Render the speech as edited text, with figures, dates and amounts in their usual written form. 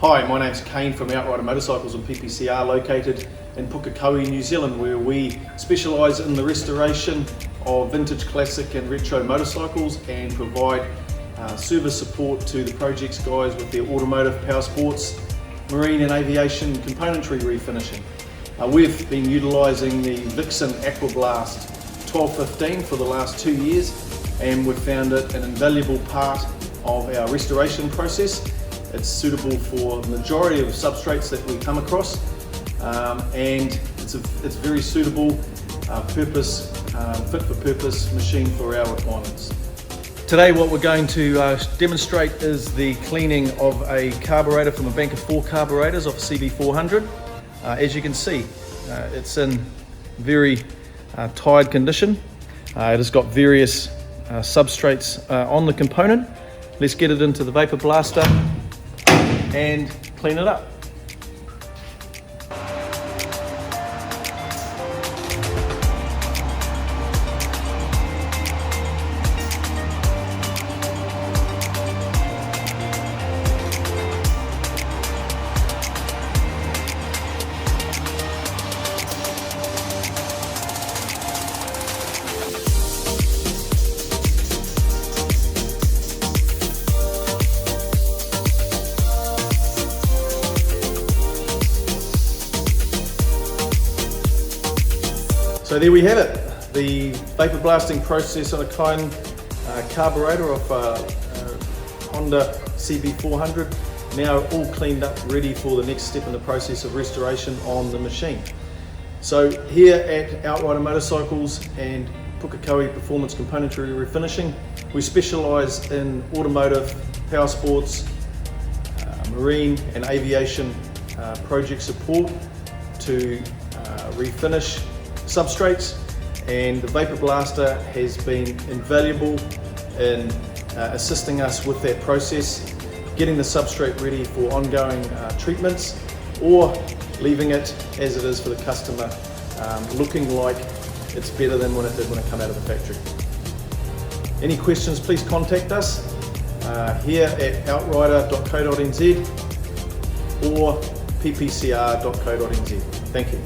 Hi, my name's Kane from Outrider Motorcycles and PPCR, located in Pukekohe, New Zealand, where we specialise in the restoration of vintage, classic and retro motorcycles and provide service support to the projects guys with their automotive, powersports, marine and aviation componentry refinishing. We've been utilising the Vixen Aquablast 1215 for the last 2 years, and we've found it an invaluable part of our restoration process. It's suitable for the majority of substrates that we come across, and it's very suitable, fit for purpose machine for our requirements. Today what we're going to demonstrate is the cleaning of a carburetor from a bank of 4 carburetors off a CB400. As you can see, it's in very tired condition. It has got various substrates on the component. Let's get it into the vapor blaster and clean it up. So there we have it, the vapor blasting process on a Kane carburetor of a Honda CB400, now all cleaned up, ready for the next step in the process of restoration on the machine. So here at Outrider Motorcycles and Pukekohe Performance Componentry Refinishing, we specialise in automotive, powersports, marine and aviation project support to refinish substrates, and the vapor blaster has been invaluable in assisting us with that process, getting the substrate ready for ongoing treatments, or leaving it as it is for the customer, looking like it's better than when it did when it came out of the factory. Any questions, please contact us here at outrider.co.nz or ppcr.co.nz. Thank you.